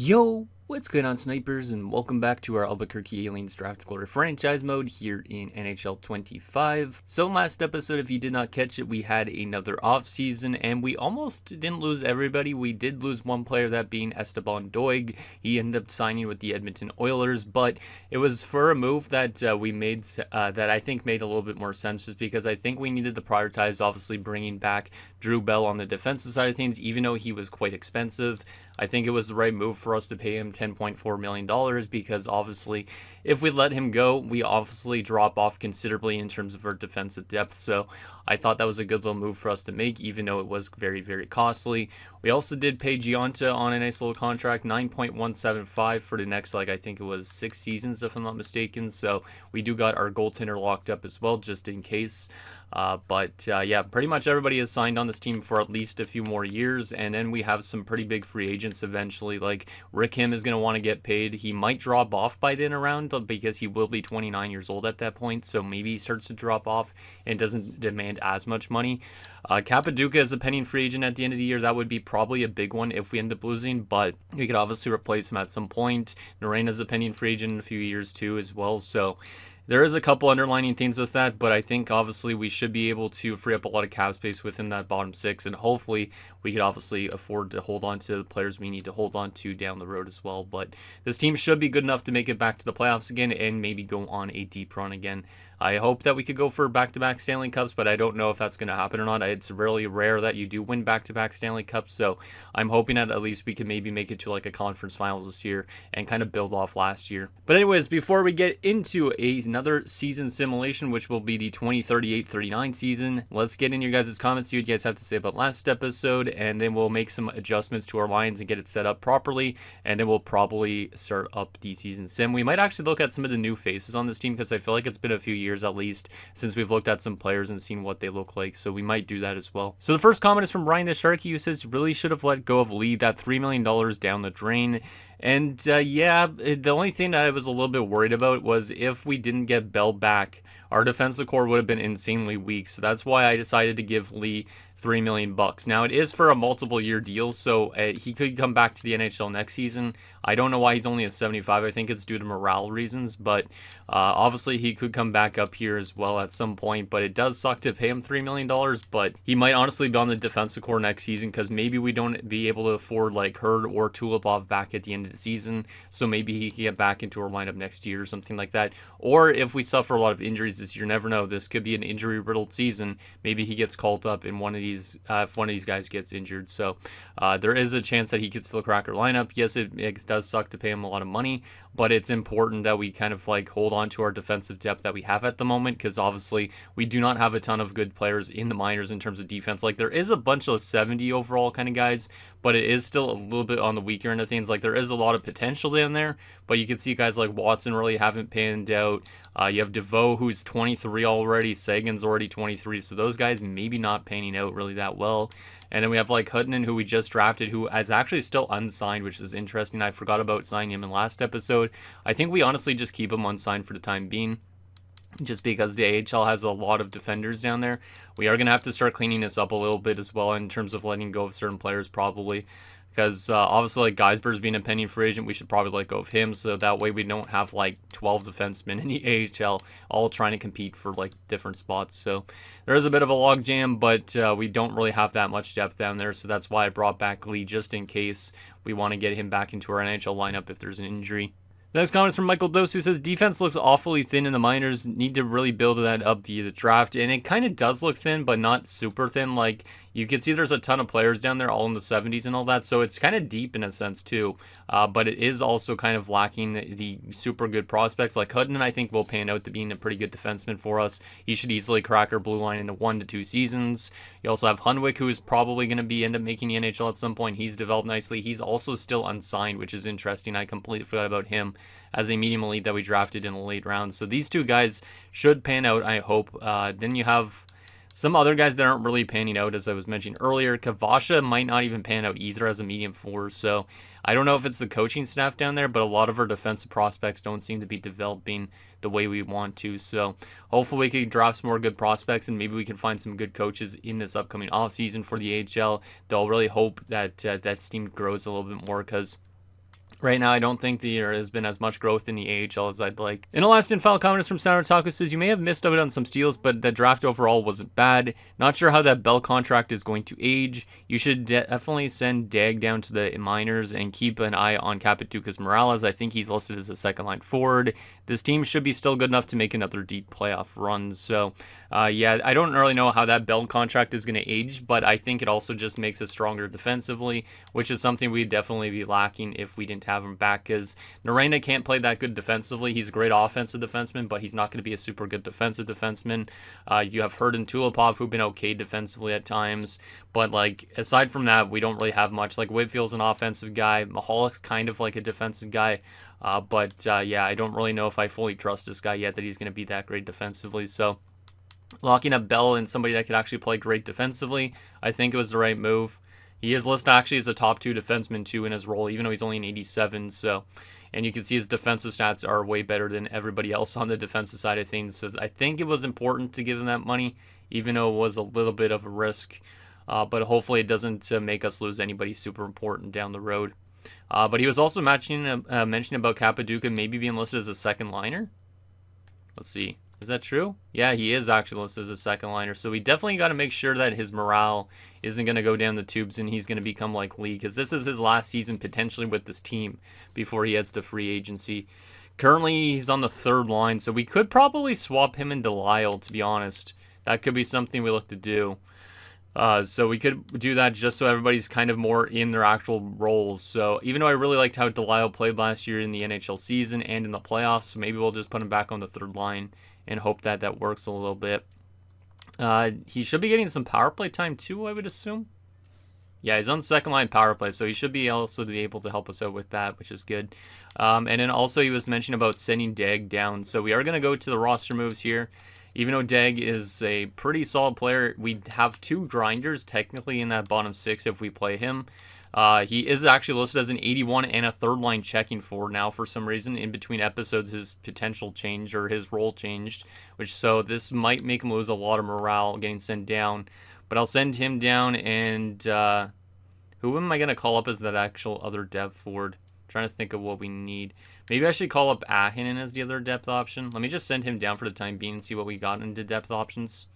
Yo, what's going on, snipers, and welcome back to our Albuquerque Aliens Draft Glory franchise mode here in NHL 25. So last episode, if you did not catch it, we had another offseason, and we almost didn't lose everybody. We did lose one player, that being Esteban Doig. He ended up signing with the Edmonton Oilers, but it was for a move that we made that I think made a little bit more sense, just because I think we needed to prioritize, obviously, bringing back Drew Bell on the defensive side of things, even though he was quite expensive. I think it was the right move for us to pay him $10.4 million because obviously if we let him go, we obviously drop off considerably in terms of our defensive depth. So I thought that was a good little move for us to make, even though it was very, very costly. We also did pay Gionta on a nice little contract, $9.175 for the next, I think it was 6 seasons, if I'm not mistaken. So we do got our goaltender locked up as well, just in case. Yeah, pretty much everybody is signed on this team for at least a few more years, and then we have some pretty big free agents eventually. Like Rick Him is going to want to get paid. He might drop off by then around because he will be 29 years old at that point, so maybe he starts to drop off and doesn't demand as much money. Capaduca is a pending free agent at the end of the year. That would be probably a big one if we end up losing, but we could obviously replace him at some point. Noreen is a pending free agent in a few years too as well, so there is a couple underlining things with that, but I think obviously we should be able to free up a lot of cap space within that bottom six, and hopefully we could obviously afford to hold on to the players we need to hold on to down the road as well. But this team should be good enough to make it back to the playoffs again and maybe go on a deep run again. I hope that we could go for back-to-back Stanley Cups, but I don't know if that's going to happen or not. It's really rare that you do win back-to-back Stanley Cups, so I'm hoping that at least we can maybe make it to a conference finals this year and kind of build off last year. But anyways, before we get into another season simulation, which will be the 2038-39 season, let's get in your guys' comments, see what you guys have to say about last episode, and then we'll make some adjustments to our lines and get it set up properly, and then we'll probably start up the season sim. We might actually look at some of the new faces on this team because I feel like it's been a few years at least since we've looked at some players and seen what they look like, so we might do that as well. So the first comment is from Brian the Sharky, who says, really should have let go of Lee, that $3 million down the drain. And yeah, the only thing that I was a little bit worried about was if we didn't get Bell back, our defensive core would have been insanely weak. So that's why I decided to give Lee $3 million. Now it is for a multiple year deal, so he could come back to the NHL next season. I don't know why he's only a 75. I think it's due to morale reasons, but obviously he could come back up here as well at some point. But it does suck to pay him $3 million, but he might honestly be on the defensive core next season because maybe we don't be able to afford Hurd or Tulipov back at the end of the season. So maybe he can get back into our lineup next year or something like that. Or if we suffer a lot of injuries this year, never know. This could be an injury-riddled season. Maybe he gets called up in one of these if one of these guys gets injured. So there is a chance that he could still crack our lineup. Yes, it does suck to pay him a lot of money, but it's important that we kind of hold on to our defensive depth that we have at the moment, because obviously we do not have a ton of good players in the minors in terms of defense. There is a bunch of 70 overall kind of guys, but it is still a little bit on the weaker end of things. There is a lot of potential down there, but you can see guys like Watson really haven't panned out. You have DeVoe, who's 23 already. Sagan's already 23, so those guys maybe not panning out really that well. And then we have Hutton, who we just drafted, who is actually still unsigned, which is interesting. I forgot about signing him in last episode. I think we honestly just keep him unsigned for the time being, just because the AHL has a lot of defenders down there. We are going to have to start cleaning this up a little bit as well in terms of letting go of certain players probably. Because obviously Geisber's being a pending free agent, we should probably let go of him, so that way we don't have 12 defensemen in the AHL all trying to compete for different spots. So there is a bit of a logjam, but we don't really have that much depth down there, so that's why I brought back Lee just in case we want to get him back into our NHL lineup if there's an injury. The next comment is from Michael Dose, who says, defense looks awfully thin in the minors, need to really build that up via the draft. And it kind of does look thin, but not super thin. You can see there's a ton of players down there, all in the 70s and all that, so it's kind of deep in a sense too. But it is also kind of lacking the super good prospects. Hutton, I think, will pan out to being a pretty good defenseman for us. He should easily crack our blue line into 1 to 2 seasons. You also have Hunwick, who is probably going to end up making the NHL at some point. He's developed nicely. He's also still unsigned, which is interesting. I completely forgot about him as a medium elite that we drafted in the late rounds. So these two guys should pan out, I hope. Then you have some other guys that aren't really panning out, as I was mentioning earlier. Kavasha might not even pan out either as a medium forward. So I don't know if it's the coaching staff down there, but a lot of our defensive prospects don't seem to be developing the way we want to. So hopefully we can draft some more good prospects, and maybe we can find some good coaches in this upcoming offseason for the AHL. They'll really hope that that team grows a little bit more, because Right now, I don't think there has been as much growth in the AHL as I'd like. And the last and final comment is from Sour Taco says, you may have missed out on some steals, but the draft overall wasn't bad. Not sure how that Bell contract is going to age. You should definitely send Dag down to the minors and keep an eye on Kapitukas Morales. I think he's listed as a second line forward. This team should be still good enough to make another deep playoff run. So, yeah, I don't really know how that Bell contract is going to age, but I think it also just makes us stronger defensively, which is something we'd definitely be lacking if we didn't have him back, because Narena can't play that good defensively. He's a great offensive defenseman, but he's not going to be a super good defensive defenseman. You have Hurd and Tulipov, who've been okay defensively at times, but like aside from that, we don't really have much. Like Whitfield's an offensive guy, Mahalik's kind of like a defensive guy. Yeah, I don't really know if I fully trust this guy yet that he's going to be that great defensively. So locking up Bell and somebody that could actually play great defensively, I think it was the right move. He is listed actually as a top 2 defenseman too in his role, even though he's only an 87. So, and you can see his defensive stats are way better than everybody else on the defensive side of things. So I think it was important to give him that money, even though it was a little bit of a risk. But hopefully it doesn't make us lose anybody super important down the road. But he was also mentioning about Capaduca maybe being listed as a second liner. Let's see. Is that true? Yeah, he is actually listed as a second liner. So we definitely got to make sure that his morale isn't going to go down the tubes and he's going to become like Lee, because this is his last season potentially with this team before he heads to free agency. Currently, he's on the third line, so we could probably swap him and Delisle, to be honest. That could be something we look to do. So we could do that just so everybody's kind of more in their actual roles. So even though I really liked how Delisle played last year in the NHL season and in the playoffs, maybe we'll just put him back on the third line and hope that that works a little bit. He should be getting some power play time too, I would assume. Yeah, he's on second line power play, so he should be also be able to help us out with that, which is good. And then also he was mentioning about sending Dag down. So we are going to go to the roster moves here. Even though Dag is a pretty solid player, we have 2 grinders technically in that bottom 6 if we play him. He is actually listed as an 81 and a third line checking forward now for some reason. In between episodes, his potential changed or his role changed, so this might make him lose a lot of morale getting sent down. But I'll send him down, and who am I going to call up as that actual other depth forward? I'm trying to think of what we need. Maybe I should call up Ahinen as the other depth option. Let me just send him down for the time being and see what we got into depth options.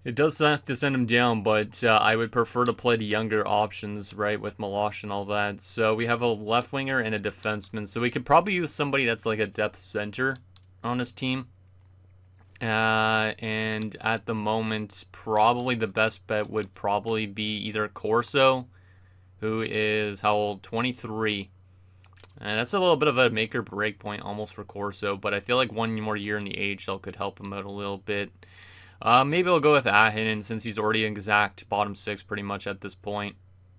It does suck to send him down, but I would prefer to play the younger options, right, with Milosh and all that. So we have a left winger and a defenseman. So we could probably use somebody that's like a depth center on this team. And at the moment, probably the best bet would probably be either Corso, who is, how old? 23. And that's a little bit of a make or break point almost for Corso, but I feel like one more year in the AHL could help him out a little bit. Maybe I'll go with Ahinen since he's already an exact bottom 6 pretty much at this point.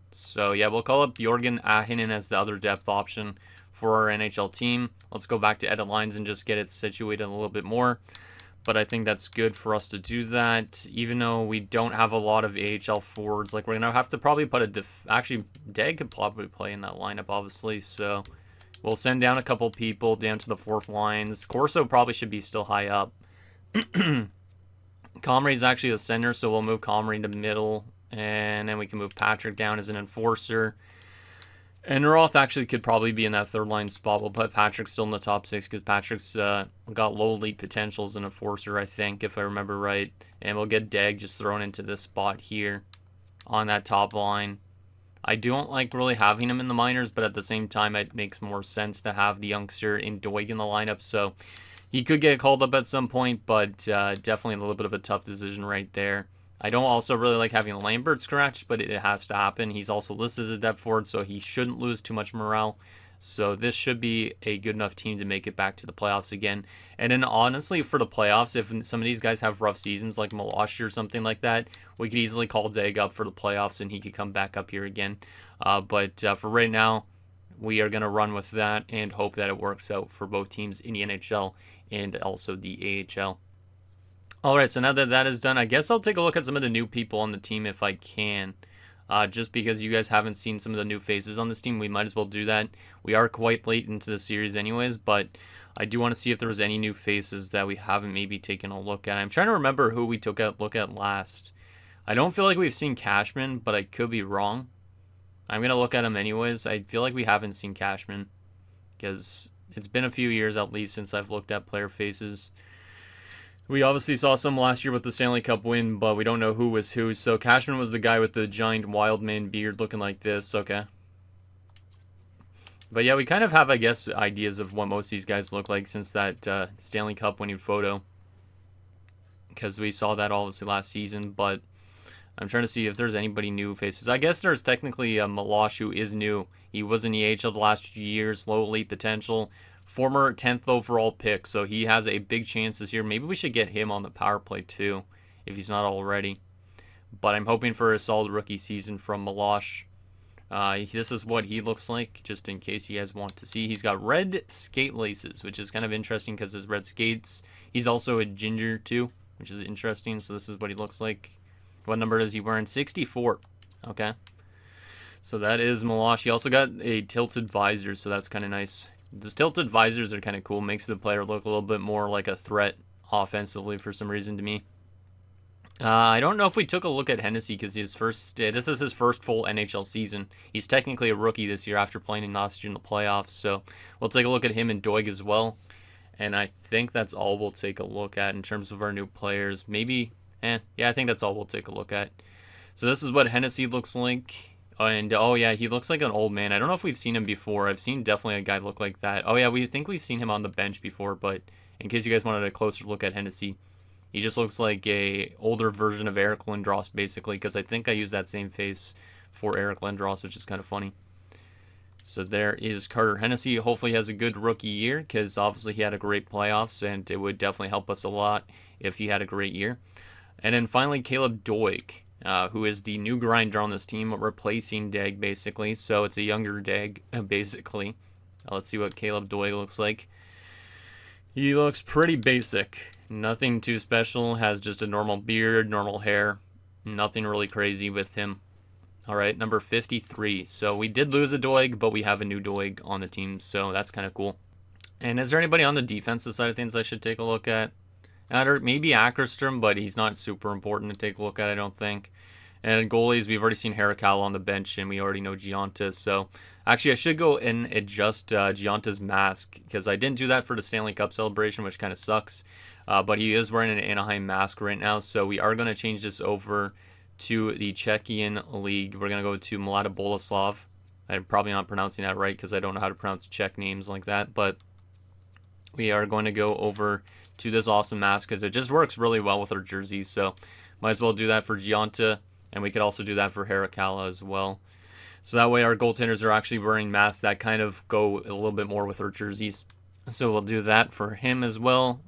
So yeah, we'll call up Jorgen Ahinen as the other depth option for our NHL team. Let's go back to edit lines and just get it situated a little bit more. But I think that's good for us to do that, even though we don't have a lot of AHL forwards. Like, we're going to have to probably put actually, Dag could probably play in that lineup, obviously. So we'll send down a couple people down to the 4th lines. Corso probably should be still high up. Comrie's actually the center, so we'll move Comrie to middle. And then we can move Patrick down as an enforcer. And Roth actually could probably be in that 3rd line spot. We'll put Patrick still in the top 6 because Patrick's got low elite potential as an enforcer, I think, if I remember right. And we'll get Dag just thrown into this spot here on that top line. I don't like really having him in the minors, but at the same time, it makes more sense to have the youngster in Doig in the lineup. So he could get called up at some point, but definitely a little bit of a tough decision right there. I don't also really like having Lambert scratched, but it has to happen. He's also listed as a depth forward, so he shouldn't lose too much morale. So this should be a good enough team to make it back to the playoffs again. And then honestly, for the playoffs, if some of these guys have rough seasons like Milosh or something like that, we could easily call Dag up for the playoffs and he could come back up here again. But for right now, we are going to run with that and hope that it works out for both teams in the NHL and also the AHL. Alright, so now that that is done, I guess I'll take a look at some of the new people on the team if I can. Just because you guys haven't seen some of the new faces on this team, we might as well do that. We are quite late into the series anyways, but I do want to see if there was any new faces that we haven't maybe taken a look at. I'm trying to remember who we took a look at last. I don't feel like we've seen Cashman, but I could be wrong. I'm going to look at him anyways. I feel like we haven't seen Cashman because it's been a few years at least since I've looked at player faces. We obviously saw some last year with the Stanley Cup win, but we don't know who was who. So Cashman was the guy with the giant wild man beard looking like this. Okay. But yeah, we kind of have, I guess, ideas of what most of these guys look like since that Stanley Cup winning photo. Because we saw that obviously last season, but I'm trying to see if there's anybody new faces. I guess there's technically Milosh who is new. He was in the AHL the last few years, low elite potential. Former 10th overall pick, so he has a big chance this year. Maybe we should get him on the power play too, if he's not already. But I'm hoping for a solid rookie season from Milosh. This is what he looks like, just in case you guys want to see. He's got red skate laces, which is kind of interesting because his red skates. He's also a ginger too, which is interesting. So this is what he looks like. What number is he wearing? 64. Okay. So that is Milosh. He also got a tilted visor, so that's kind of nice. These tilted visors are kind of cool. Makes the player look a little bit more like a threat offensively for some reason to me. I don't know if we took a look at Hennessy because this is his first full NHL season. He's technically a rookie this year after playing in last year in the playoffs. So we'll take a look at him and Doig as well. And I think that's all we'll take a look at in terms of our new players. Maybe, yeah, I think that's all we'll take a look at. So this is what Hennessy looks like. And, oh, yeah, he looks like an old man. I don't know if we've seen him before. I've seen definitely a guy look like that. Oh, yeah, we think we've seen him on the bench before. But in case you guys wanted a closer look at Hennessy, he just looks like a older version of Eric Lindros, basically. Because I think I used that same face for Eric Lindros, which is kind of funny. So there is Carter Hennessy. Hopefully he has a good rookie year. Because obviously he had a great playoffs. And it would definitely help us a lot if he had a great year. And then finally, Caleb Doig. Who is the new grinder on this team, replacing Dag, basically. So it's a younger Dag, basically. Let's see what Caleb Doig looks like. He looks pretty basic. Nothing too special. Has just a normal beard, normal hair. Nothing really crazy with him. Alright, number 53. So we did lose a Doig, but we have a new Doig on the team. So that's kind of cool. And is there anybody on the defensive side of things I should take a look at? Maybe Ackerstrom, but he's not super important to take a look at, I don't think. And goalies, we've already seen Harakala on the bench, and we already know Giannis. So, actually, I should go and adjust Giannis' mask, because I didn't do that for the Stanley Cup celebration, which kind of sucks. But he is wearing an Anaheim mask right now, so we are going to change this over to the Czechian League. We're going to go to Mlada Boleslav. I'm probably not pronouncing that right, because I don't know how to pronounce Czech names like that, but we are going to go over to this awesome mask because it just works really well with our jerseys. So might as well do that for Gianta, and we could also do that for Harakala as well. So that way our goaltenders are actually wearing masks that kind of go a little bit more with our jerseys. So we'll do that for him as well.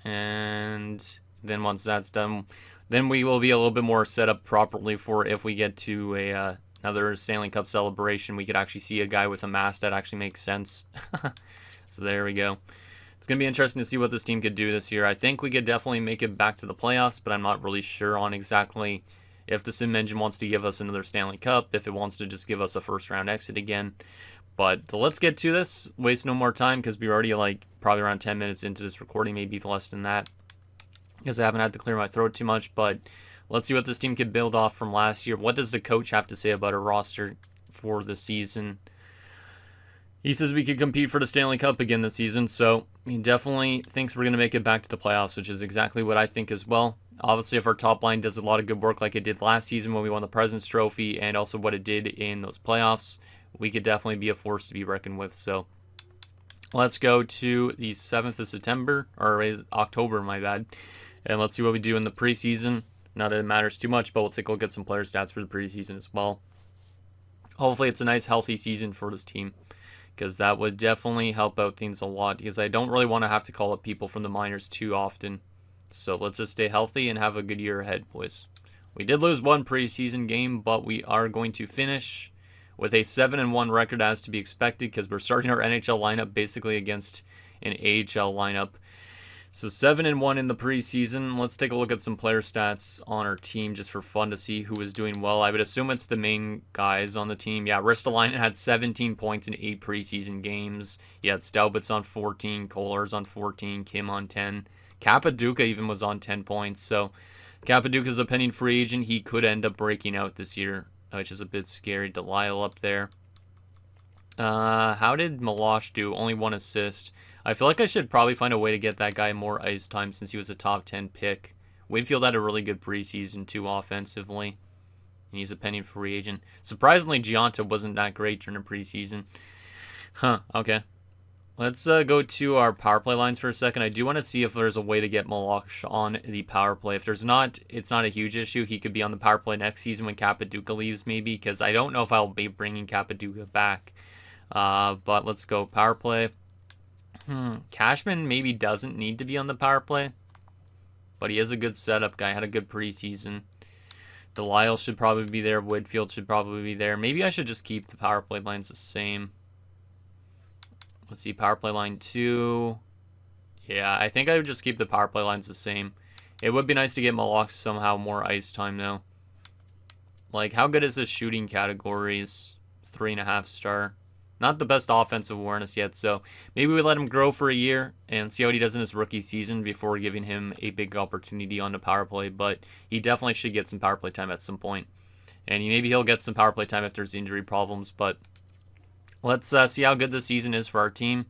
And then once that's done, then we will be a little bit more set up properly for if we get to another Stanley Cup celebration, we could actually see a guy with a mask that actually makes sense. So there we go. It's going to be interesting to see what this team could do this year. I think we could definitely make it back to the playoffs, but I'm not really sure on exactly if the Sim Engine wants to give us another Stanley Cup, if it wants to just give us a first-round exit again. But let's get to this. Waste no more time because we're already probably around 10 minutes into this recording, maybe less than that, because I haven't had to clear my throat too much. But let's see what this team could build off from last year. What does the coach have to say about a roster for the season? He says we could compete for the Stanley Cup again this season, so he definitely thinks we're going to make it back to the playoffs, which is exactly what I think as well. Obviously, if our top line does a lot of good work like it did last season when we won the President's Trophy, and also what it did in those playoffs, we could definitely be a force to be reckoned with. So let's go to the 7th of September, or October, my bad, and let's see what we do in the preseason. Not that it matters too much, but we'll take a look at some player stats for the preseason as well. Hopefully, it's a nice, healthy season for this team, because that would definitely help out things a lot, because I don't really want to have to call up people from the minors too often. So let's just stay healthy and have a good year ahead, boys. We did lose one preseason game, but we are going to finish with a 7-1 record as to be expected, because we're starting our NHL lineup basically against an AHL lineup. So 7-1 in the preseason. Let's take a look at some player stats on our team just for fun to see who is doing well. I would assume it's the main guys on the team. Yeah, Ristolainen had 17 points in 8 preseason games. You had Staubitz on 14, Kolar's on 14, Kim on 10. Capaduca even was on 10 points. So Capaduca's a pending free agent. He could end up breaking out this year. which is a bit scary. Delisle up there. How did Milosh do? Only 1 assist. I feel like I should probably find a way to get that guy more ice time since he was a top 10 pick. Winfield had a really good preseason too offensively. And he's a pending free agent. Surprisingly, Giunta wasn't that great during the preseason. Huh, okay. Let's go to our power play lines for a second. I do want to see if there's a way to get Milosh on the power play. If there's not, it's not a huge issue. He could be on the power play next season when Capaduca leaves maybe, because I don't know if I'll be bringing Capaduca back. But let's go power play. Cashman maybe doesn't need to be on the power play, but he is a good setup guy. Had a good preseason. Delisle should probably be there. Whitfield should probably be there. Maybe I should just keep the power play lines the same. Let's see, power play line 2. Yeah, I think I would just keep the power play lines the same. It would be nice to get Milosh somehow more ice time though. Like, how good is this shooting categories? 3.5 star. Not the best offensive awareness yet, so maybe we let him grow for a year and see how he does in his rookie season before giving him a big opportunity on the power play. But he definitely should get some power play time at some point. And maybe he'll get some power play time if there's injury problems, but let's see how good this season is for our team.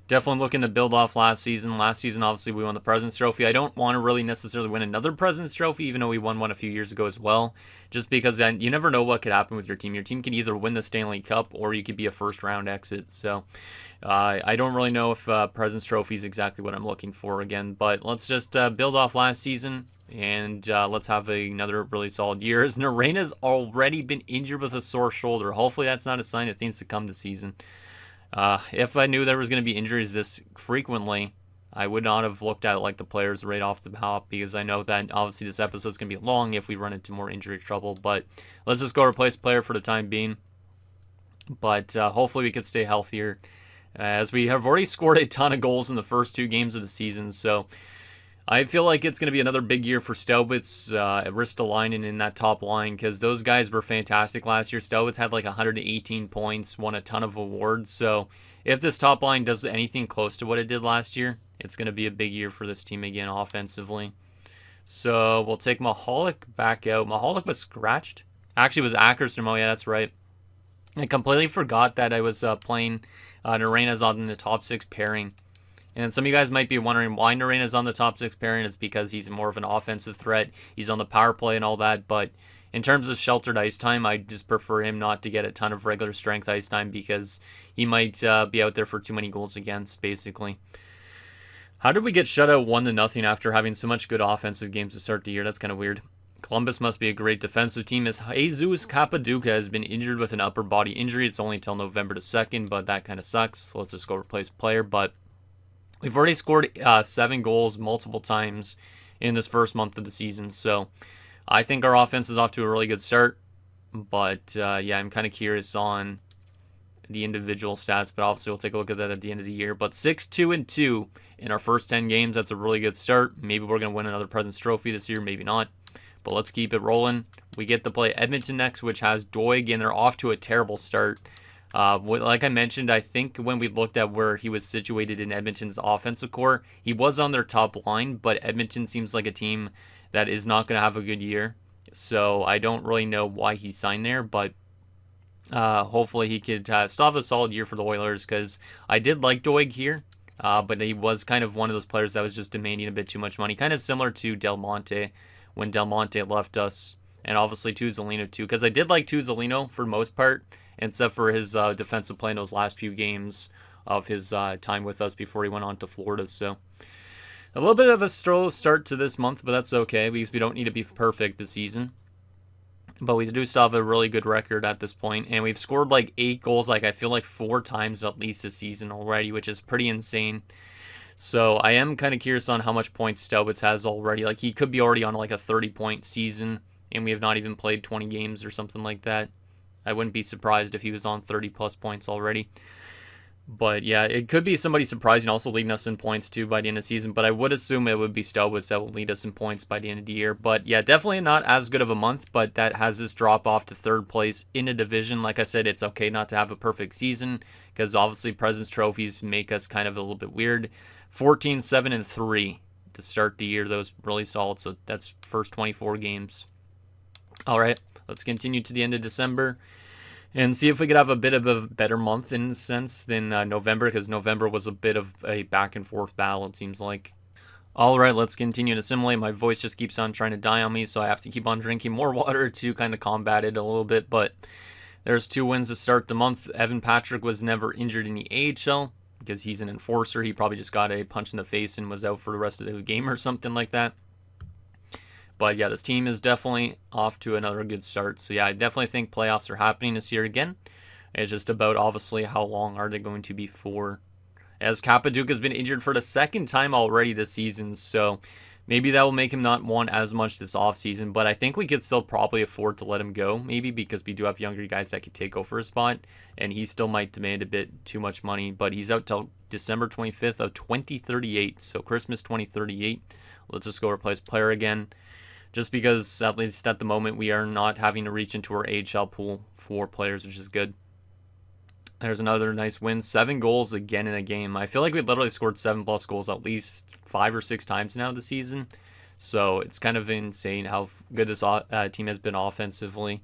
Definitely looking to build off last season. Last season, obviously, we won the President's Trophy. I don't want to really necessarily win another President's Trophy, even though we won one a few years ago as well, just because you never know what could happen with your team. Your team can either win the Stanley Cup or you could be a first-round exit. So I don't really know if President's Trophy is exactly what I'm looking for again, but let's just build off last season. And let's have another really solid year. As Narena's already been injured with a sore shoulder. Hopefully that's not a sign of things to come this season. If I knew there was going to be injuries this frequently, I would not have looked at it like the players right off the hop, because I know that obviously this episode is going to be long if we run into more injury trouble. But let's just go replace player for the time being. But hopefully we could stay healthier, as we have already scored a ton of goals in the first 2 games of the season. So I feel like it's going to be another big year for Staubitz, Ristolainen in that top line, because those guys were fantastic last year. Staubitz had like 118 points, won a ton of awards. So if this top line does anything close to what it did last year, it's going to be a big year for this team again offensively. So we'll take Mahalik back out. Mahalik was scratched. Actually, it was Ackerstrom. Oh, yeah, that's right. I completely forgot that I was playing Narena's on the top 6 pairing. And some of you guys might be wondering why Narena's on the top 6 pairing. It's because he's more of an offensive threat. He's on the power play and all that. But in terms of sheltered ice time, I just prefer him not to get a ton of regular strength ice time, because he might be out there for too many goals against, basically. How did we get shut out 1-0 after having so much good offensive games to start the year? That's kind of weird. Columbus must be a great defensive team, as Jesus Capaduca has been injured with an upper body injury. It's only until November 2nd, but that kind of sucks. So let's just go replace player. But we've already scored 7 goals multiple times in this first month of the season. So I think our offense is off to a really good start. But yeah, I'm kind of curious on the individual stats. But obviously we'll take a look at that at the end of the year. But 6-2-2 in our first 10 games. That's a really good start. Maybe we're going to win another President's Trophy this year. Maybe not. But let's keep it rolling. We get to play Edmonton next, which has Doig, and they're off to a terrible start. Like I mentioned, I think when we looked at where he was situated in Edmonton's offensive core, he was on their top line, but Edmonton seems like a team that is not going to have a good year. So I don't really know why he signed there, but hopefully he could still have a solid year for the Oilers, because I did like Doig here, but he was kind of one of those players that was just demanding a bit too much money, kind of similar to Del Monte when Del Monte left us, and obviously Tuzolino too, because I did like Tuzolino for the most part, except for his defensive play in those last few games of his time with us before he went on to Florida. So a little bit of a slow start to this month, but that's okay, because we don't need to be perfect this season. But we do still have a really good record at this point, and we've scored like 8 goals, like I feel like 4 times at least this season already, which is pretty insane. So I am kind of curious on how much points Staubitz has already. Like, he could be already on like a 30-point season, and we have not even played 20 games or something like that. I wouldn't be surprised if he was on 30-plus points already. But yeah, it could be somebody surprising, also leading us in points too by the end of the season. But I would assume it would be Staubitz that will lead us in points by the end of the year. But yeah, definitely not as good of a month, but that has us drop off to 3rd place in a division. Like I said, it's okay not to have a perfect season, because obviously President's Trophies make us kind of a little bit weird. 14-7-3 to start the year. That was really solid. So that's first 24 games. All right, let's continue to the end of December and see if we could have a bit of a better month in a sense than November, because November was a bit of a back and forth battle, it seems like. All right, let's continue to simulate. My voice just keeps on trying to die on me, so I have to keep on drinking more water to kind of combat it a little bit. But there's 2 wins to start the month. Evan Patrick was never injured in the AHL because he's an enforcer. He probably just got a punch in the face and was out for the rest of the game or something like that. But yeah, this team is definitely off to another good start. So yeah, I definitely think playoffs are happening this year again. It's just about obviously how long are they going to be for. As Capaduca has been injured for the second time already this season, so maybe that will make him not want as much this offseason, but I think we could still probably afford to let him go, maybe because we do have younger guys that could take over his spot, and he still might demand a bit too much money, but he's out till December 25th of 2038, so Christmas 2038. Let's just go replace player again, just because at least at the moment we are not having to reach into our AHL pool for players, which is good. There's another nice win. 7 goals again in a game. I feel like we literally scored 7+ goals at least 5 or 6 times now this season. So it's kind of insane how good this team has been offensively.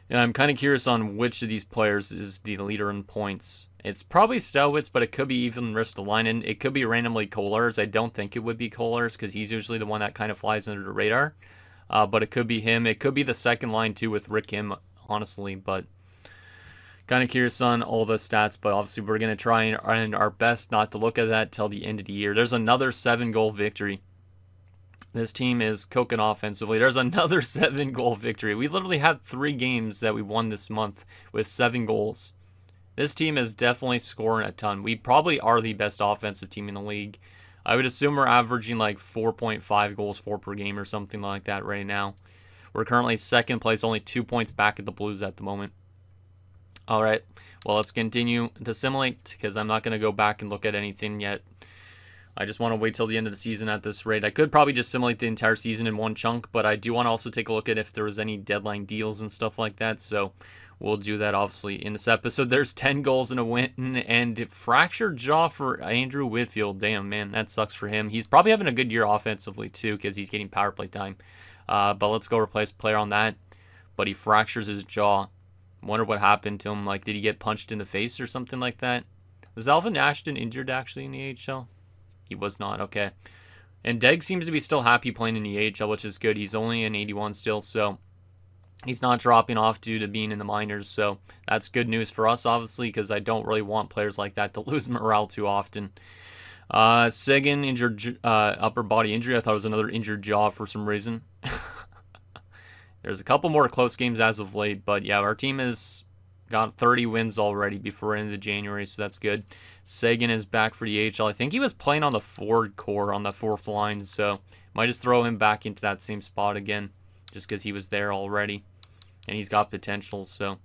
And I'm kind of curious on which of these players is the leader in points. It's probably Stowitz, but it could be even Ristolainen. It could be randomly Kolarz. I don't think it would be Kolarz because he's usually the one that kind of flies under the radar. But it could be him. It could be the second line too with Rick Kim, honestly. But kind of curious on all the stats, but obviously we're going to try and our best not to look at that till the end of the year. There's another 7-goal victory. This team is cooking offensively. There's another 7-goal victory. We literally had 3 games that we won this month with 7 goals. This team is definitely scoring a ton. We probably are the best offensive team in the league. I would assume we're averaging like 4.5 goals per game or something like that right now. We're currently second place, only 2 points back at the Blues at the moment. All right, well, let's continue to simulate because I'm not going to go back and look at anything yet. I just want to wait till the end of the season at this rate. I could probably just simulate the entire season in one chunk, but I do want to also take a look at if there was any deadline deals and stuff like that, so we'll do that obviously in this episode. There's 10 goals in a win, and fractured jaw for Andrew Whitfield. Damn, man, that sucks for him. He's probably having a good year offensively, too, because he's getting power play time. But let's go replace player on that. But he fractures his jaw. Wonder what happened to him. Like, did he get punched in the face or something like that? Was Alvin Ashton injured actually in the AHL? He was not. Okay. And Degg seems to be still happy playing in the AHL, which is good. He's only an 81 still, so he's not dropping off due to being in the minors. So that's good news for us, obviously, because I don't really want players like that to lose morale too often. Seguin injured upper body injury. I thought it was another injured jaw for some reason. There's a couple more close games as of late, but yeah, our team has got 30 wins already before end of January, so that's good. Seguin is back for the AHL. I think he was playing on the forward core on the 4th line, so might just throw him back into that same spot again, just because he was there already, and he's got potential, so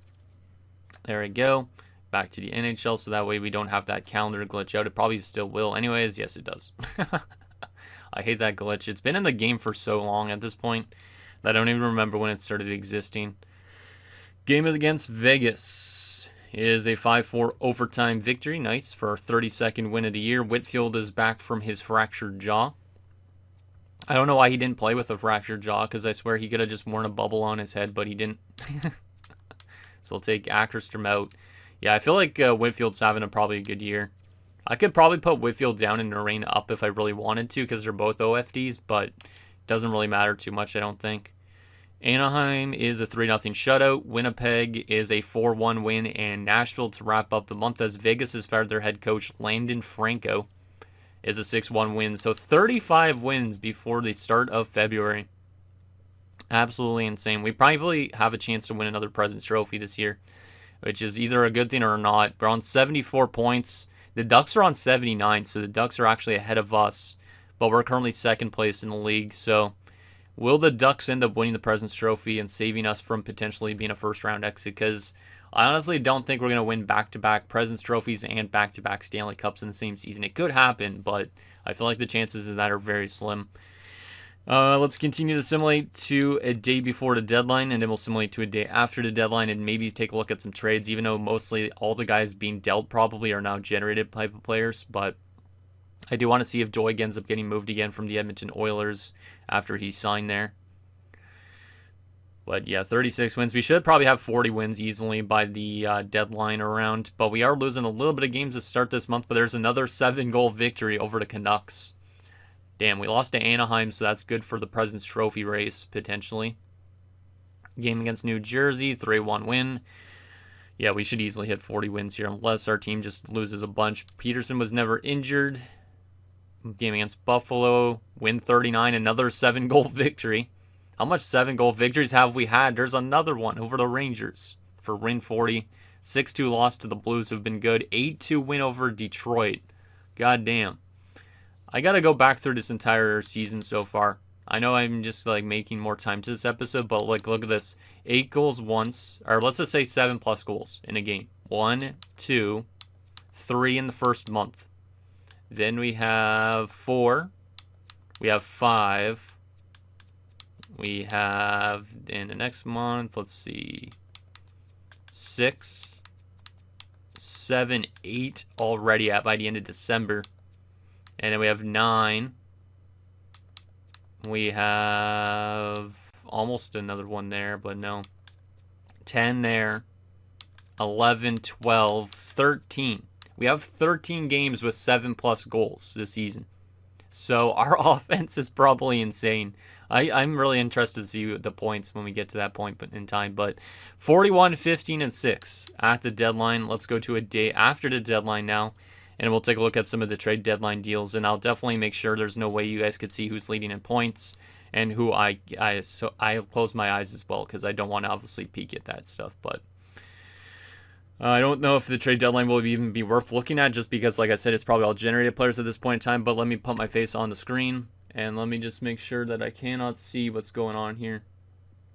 there we go. Back to the NHL, so that way we don't have that calendar glitch out. It probably still will. Anyways, yes, it does. I hate that glitch. It's been in the game for so long at this point. I don't even remember when it started existing. Game is against Vegas. It is a 5-4 overtime victory. Nice for our 32nd win of the year. Whitfield is back from his fractured jaw. I don't know why he didn't play with a fractured jaw, because I swear he could have just worn a bubble on his head, but he didn't. So I'll take Ackerstrom out. Yeah, I feel like Whitfield's having probably a good year. I could probably put Whitfield down and Arena up if I really wanted to, because they're both OFDs, but doesn't really matter too much, I don't think. Anaheim is a 3-0 shutout. Winnipeg is a 4-1 win. And Nashville to wrap up the month as Vegas has fired their head coach, Landon Franco, is a 6-1 win. So 35 wins before the start of February. Absolutely insane. We probably have a chance to win another President's Trophy this year, which is either a good thing or not. We're on 74 points. The Ducks are on 79, so the Ducks are actually ahead of us. But we're currently second place in the league, so will the Ducks end up winning the President's Trophy and saving us from potentially being a first-round exit? Because I honestly don't think we're going to win back-to-back President's Trophies and back-to-back Stanley Cups in the same season. It could happen, but I feel like the chances of that are very slim. Let's continue to simulate to a day before the deadline, and then we'll simulate to a day after the deadline and maybe take a look at some trades, even though mostly all the guys being dealt probably are now generated type of players, but I do want to see if Doig ends up getting moved again from the Edmonton Oilers after he signed there. But yeah, 36 wins. We should probably have 40 wins easily by the deadline around. But we are losing a little bit of games to start this month. But there's another 7-goal victory over the Canucks. Damn, we lost to Anaheim, so that's good for the President's Trophy race, potentially. Game against New Jersey, 3-1 win. Yeah, we should easily hit 40 wins here unless our team just loses a bunch. Peterson was never injured. Game against Buffalo, win 39, another 7-goal victory. How much 7-goal victories have we had? There's another one over the Rangers for win 40. 6-2 loss to the Blues have been good. 8-2 win over Detroit. God damn. I got to go back through this entire season so far. I know I'm just like making more time to this episode, but like look at this. 8 goals once, or let's just say 7 plus goals in a game. 1, 2, 3 in the first month. Then we have 4. We have 5. We have in the next month, let's see, 6, 7, 8 already by the end of December. And then we have 9. We have almost another one there, but no. 10 there. 11, 12, 13. We have 13 games with 7 plus goals this season. So our offense is probably insane. I'm really interested to see the points when we get to that point in time. But 41, 15, and 6 at the deadline. Let's go to a day after the deadline now. And we'll take a look at some of the trade deadline deals. And I'll definitely make sure there's no way you guys could see who's leading in points. And who so I'll close my eyes as well. Because I don't want to obviously peek at that stuff. But I don't know if the trade deadline will even be worth looking at. Just because, like I said, it's probably all generated players at this point in time. But let me put my face on the screen. And let me just make sure that I cannot see what's going on here.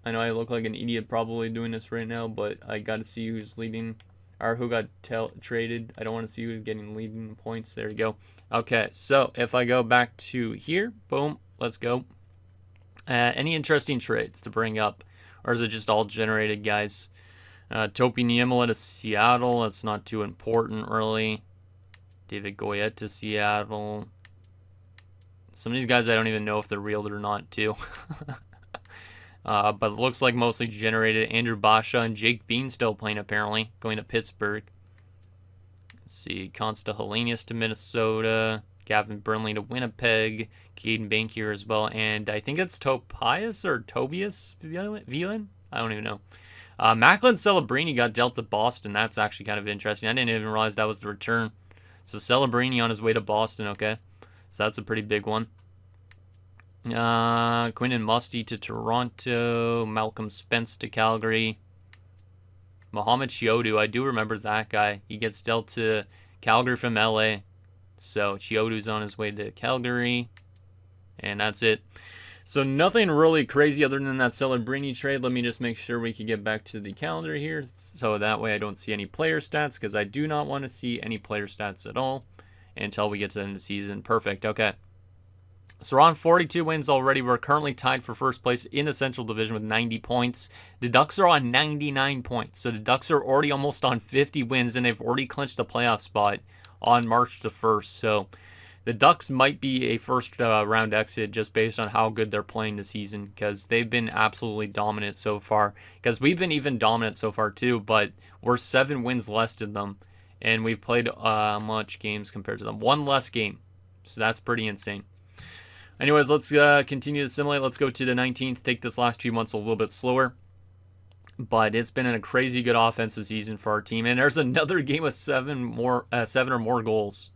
I know I look like an idiot probably doing this right now, but I got to see who's leading or who got traded. I don't want to see who's getting leading points. There you go. Okay, so if I go back to here, boom, let's go. Any interesting trades to bring up, or is it just all generated, guys? Topi Niemela to Seattle. That's not too important, really. David Goyette to Seattle. Some of these guys I don't even know if they're real or not, too. But it looks like mostly generated. Andrew Basha and Jake Bean still playing, apparently. Going to Pittsburgh. Let's see. Consta Hellenius to Minnesota. Gavin Burnley to Winnipeg. Caden Bankier as well. And I think it's Tobias or Tobias Wieland? I don't even know. Macklin Celebrini got dealt to Boston. That's actually kind of interesting. I didn't even realize that was the return. So Celebrini on his way to Boston, okay. So that's a pretty big one. Quinton Musty to Toronto. Malcolm Spence to Calgary. Mohamed Chiodu, I do remember that guy. He gets dealt to Calgary from LA. So Chiodu's on his way to Calgary. And that's it. So nothing really crazy other than that Celebrini trade. Let me just make sure we can get back to the calendar here. So that way I don't see any player stats. Because I do not want to see any player stats at all until we get to the end of the season. Perfect. Okay. So we're on 42 wins already. We're currently tied for first place in the Central Division with 90 points. The Ducks are on 99 points. So the Ducks are already almost on 50 wins, and they've already clinched a playoff spot on March the 1st. So the Ducks might be a first round exit just based on how good they're playing this season, because they've been absolutely dominant so far. Because we've been even dominant so far too, but we're 7 wins less than them. And we've played much games compared to them. 1 less game. So that's pretty insane. Anyways, let's continue to simulate. Let's go to the 19th. Take this last few months a little bit slower. But it's been a crazy good offensive season for our team. And there's another game with 7 or more goals.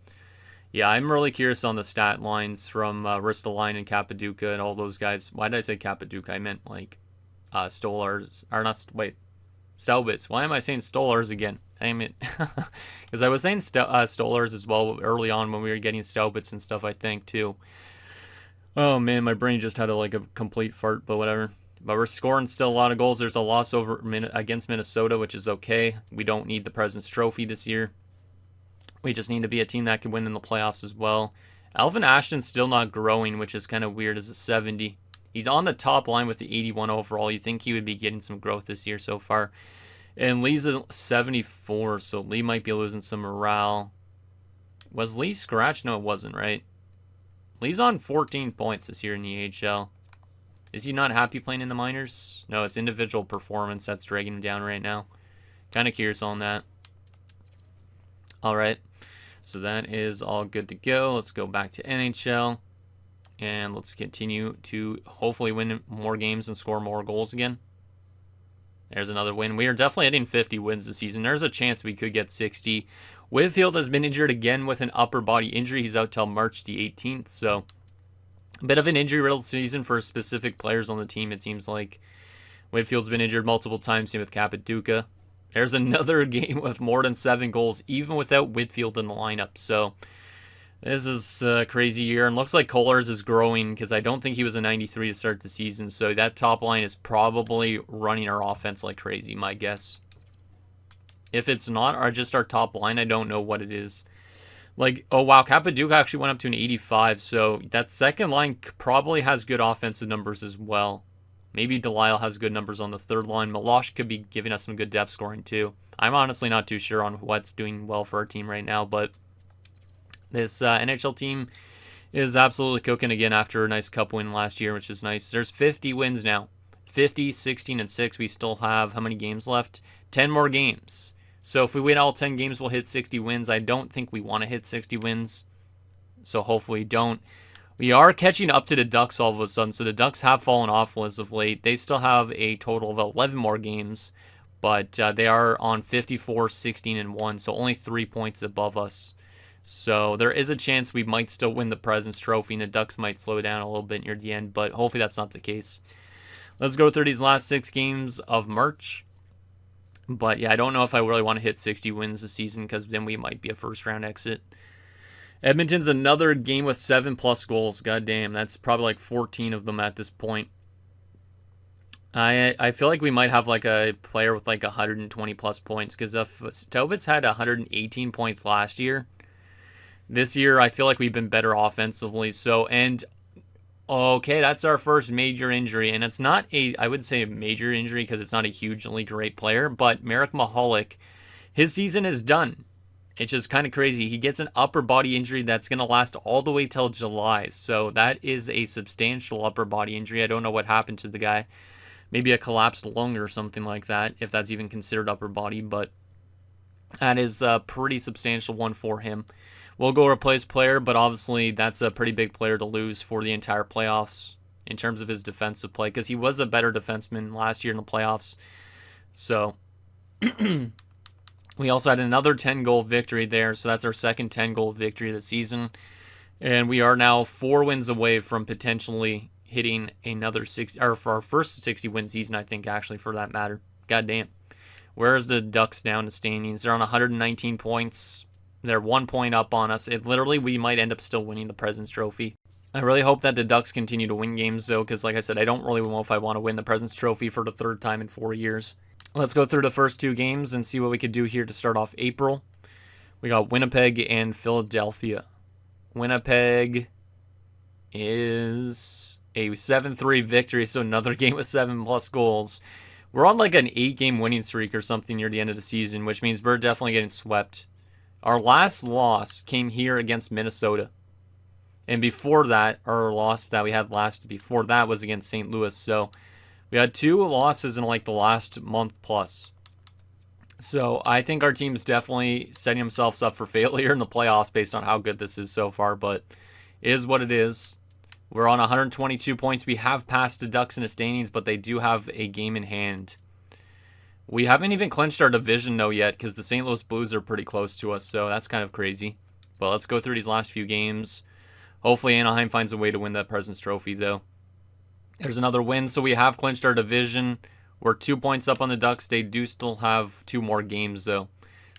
Yeah, I'm really curious on the stat lines from Ristolainen and Capaduca and all those guys. Why did I say Capaduca? I meant like Stolars. Or not, wait. Staubitz. Why am I saying Stolars again? I mean, because I was saying Stolars as well early on when we were getting Staubitz and stuff, I think, too. Oh, man, my brain just had a complete fart, but whatever. But we're scoring still a lot of goals. There's a loss against Minnesota, which is okay. We don't need the President's Trophy this year. We just need to be a team that can win in the playoffs as well. Alvin Ashton's still not growing, which is kind of weird as a 70. He's on the top line with the 81 overall. You think he would be getting some growth this year so far. And Lee's a 74, so Lee might be losing some morale. Was Lee scratched? No, it wasn't, right? Lee's on 14 points this year in the AHL. Is he not happy playing in the minors? No, it's individual performance that's dragging him down right now. Kind of curious on that. All right. So that is all good to go. Let's go back to NHL. And let's continue to hopefully win more games and score more goals again. There's another win. We are definitely hitting 50 wins this season. There's a chance we could get 60. Whitfield has been injured again with an upper body injury. He's out till March the 18th. So a bit of an injury-riddled season for specific players on the team, it seems like. Whitfield's been injured multiple times, same with Capaduca. There's another game with more than 7 goals, even without Whitfield in the lineup. So this is a crazy year, and looks like Kolar's is growing because I don't think he was a 93 to start the season. So that top line is probably running our offense like crazy, my guess. If it's not, or just our top line, I don't know what it is. Like, oh wow, Capaduca actually went up to an 85, so that second line probably has good offensive numbers as well. Maybe Delisle has good numbers on the third line. Milosh could be giving us some good depth scoring too. I'm honestly not too sure on what's doing well for our team right now, but this NHL team is absolutely cooking again after a nice cup win last year, which is nice. There's 50 wins now. 50, 16, and 6. We still have how many games left? 10 more games. So if we win all 10 games, we'll hit 60 wins. I don't think we want to hit 60 wins, so hopefully don't. We are catching up to the Ducks all of a sudden, so the Ducks have fallen off as of late. They still have a total of 11 more games, but they are on 54, 16, and 1, so only 3 points above us. So there is a chance we might still win the President's Trophy, and the Ducks might slow down a little bit near the end, but hopefully that's not the case. Let's go through these last 6 games of March. But yeah, I don't know if I really want to hit 60 wins this season because then we might be a first-round exit. Edmonton's another game with 7+ goals. God damn, that's probably like 14 of them at this point. I feel like we might have like a player with like 120+ points because if Tobit's had 118 points last year, this year I feel like we've been better offensively. So, and okay, that's our first major injury, and it's not I would say a major injury because it's not a hugely great player, but Marek Mahalik, his season is done. It's just kind of crazy. He gets an upper body injury that's going to last all the way till July, so that is a substantial upper body injury. I don't know what happened to the guy. Maybe a collapsed lung or something like that, if that's even considered upper body, but that is a pretty substantial one for him. We'll go replace player, but obviously that's a pretty big player to lose for the entire playoffs in terms of his defensive play, because he was a better defenseman last year in the playoffs. So we also had another 10-goal victory there, so that's our second 10-goal victory of the season. And we are now 4 wins away from potentially hitting another 60, or for our first 60-win season, I think, actually, for that matter. God damn. Where's the Ducks down to standings? They're on 119 points. They're 1 point up on us. We might end up still winning the President's Trophy. I really hope that the Ducks continue to win games, though, because like I said, I don't really know if I want to win the President's Trophy for the 3rd time in 4 years. Let's go through the first 2 games and see what we could do here to start off April. We got Winnipeg and Philadelphia. Winnipeg is a 7-3 victory, so another game with 7+ goals. We're on like an 8-game winning streak or something near the end of the season, which means we're definitely getting swept. Our last loss came here against Minnesota. And before that, our loss that we had before that was against St. Louis. So we had 2 losses in like the last month plus. So I think our team's definitely setting themselves up for failure in the playoffs based on how good this is so far. But it is what it is. We're on 122 points. We have passed the Ducks in the standings, but they do have a game in hand. We haven't even clinched our division, though, yet, because the St. Louis Blues are pretty close to us, so that's kind of crazy. But let's go through these last few games. Hopefully Anaheim finds a way to win that President's Trophy, though. There's another win, so we have clinched our division. We're 2 points up on the Ducks. They do still have 2 more games, though,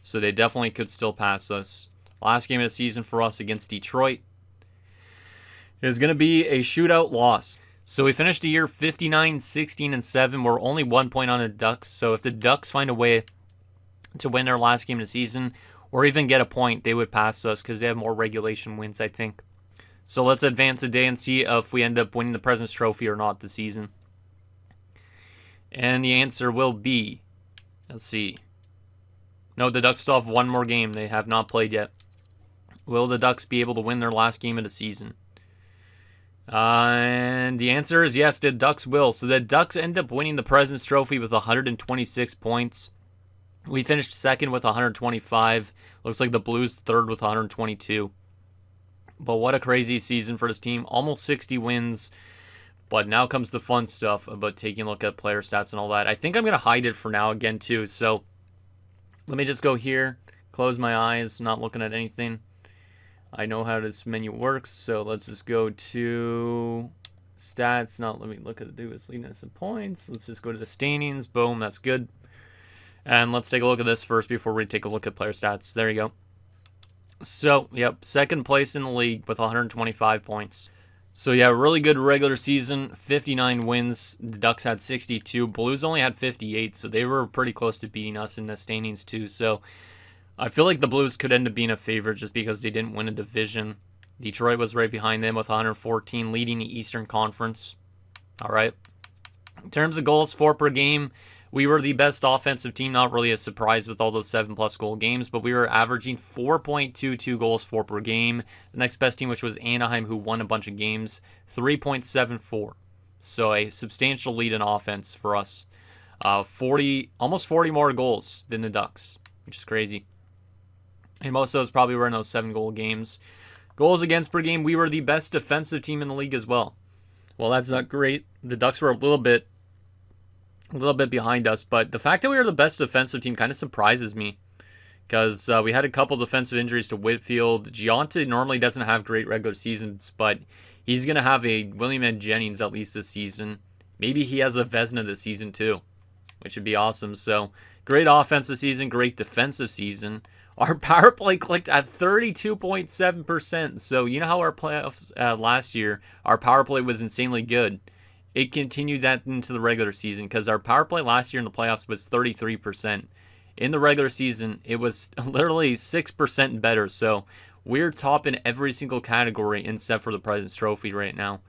so they definitely could still pass us. Last game of the season for us against Detroit is going to be a shootout loss. So we finished the year 59, 16, and 7. We're only 1 point on the Ducks. So if the Ducks find a way to win their last game of the season, or even get a point, they would pass us because they have more regulation wins, I think. So let's advance a day and see if we end up winning the President's Trophy or not this season. And the answer will be, let's see. No, the Ducks still have 1 more game. They have not played yet. Will the Ducks be able to win their last game of the season? And the answer is yes, the Ducks will. So the Ducks end up winning the President's Trophy with 126 points. We finished second with 125. Looks like the Blues third with 122. But what a crazy season for this team. Almost 60 wins. But now comes the fun stuff about taking a look at player stats and all that. I think I'm going to hide it for now again too. So let me just go here, close my eyes, not looking at anything. I know how this menu works, so let's just go to stats. Let me look at the leadness and points. Let's just go to the standings. Boom, that's good. And let's take a look at this first before we take a look at player stats. There you go. So, yep, second place in the league with 125 points. So, yeah, really good regular season, 59 wins. The Ducks had 62. Blues only had 58, so they were pretty close to beating us in the standings too. So, I feel like the Blues could end up being a favorite just because they didn't win a division. Detroit was right behind them with 114, leading the Eastern Conference. All right. In terms of goals for per game, we were the best offensive team. Not really a surprise with all those 7+ goal games, but we were averaging 4.22 goals for per game. The next best team, which was Anaheim, who won a bunch of games, 3.74. So a substantial lead in offense for us. Almost 40 more goals than the Ducks, which is crazy. And most of those probably were in those 7-goal games. Goals against per game, we were the best defensive team in the league as well. Well, that's not great. The Ducks were a little bit behind us, but the fact that we were the best defensive team kind of surprises me because we had a couple defensive injuries to Whitfield. Giunta normally doesn't have great regular seasons, but he's going to have a William and Jennings at least this season. Maybe he has a Vezina this season too, which would be awesome. So, great offensive season, great defensive season. Our power play clicked at 32.7%. So, you know how our playoffs last year, our power play was insanely good. It continued that into the regular season because our power play last year in the playoffs was 33%. In the regular season, it was literally 6% better. So, we're top in every single category except for the President's Trophy right now.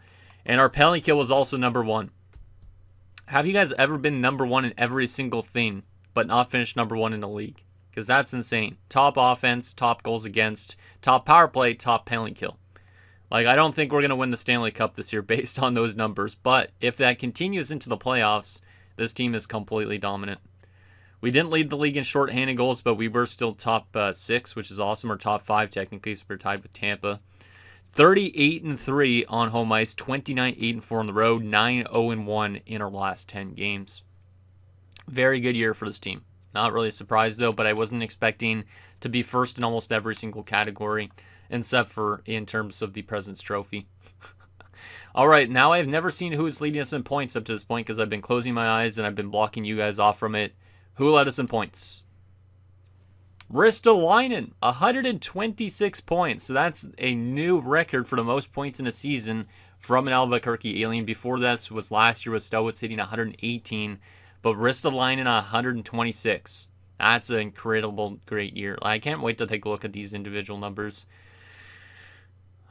And our penalty kill was also number 1. Have you guys ever been number 1 in every single thing, but not finished number 1 in the league? Because that's insane. Top offense, top goals against, top power play, top penalty kill. Like, I don't think we're going to win the Stanley Cup this year based on those numbers. But if that continues into the playoffs, this team is completely dominant. We didn't lead the league in shorthanded goals, but we were still top 6, which is awesome. Or top 5, technically, so we're tied with Tampa. 38-3 on home ice, 29-8-4 on the road, 9-0-1 in our last 10 games. Very good year for this team. Not really surprised though, but I wasn't expecting to be first in almost every single category, except for in terms of the President's Trophy. All right, now I've never seen who's leading us in points up to this point because I've been closing my eyes and I've been blocking you guys off from it. Who led us in points? Ristolainen, 126 points. So that's a new record for the most points in a season from an Albuquerque Alien. Before that was last year with Stowitz hitting 118. But Ristolainen 126. That's an incredible, great year. I can't wait to take a look at these individual numbers.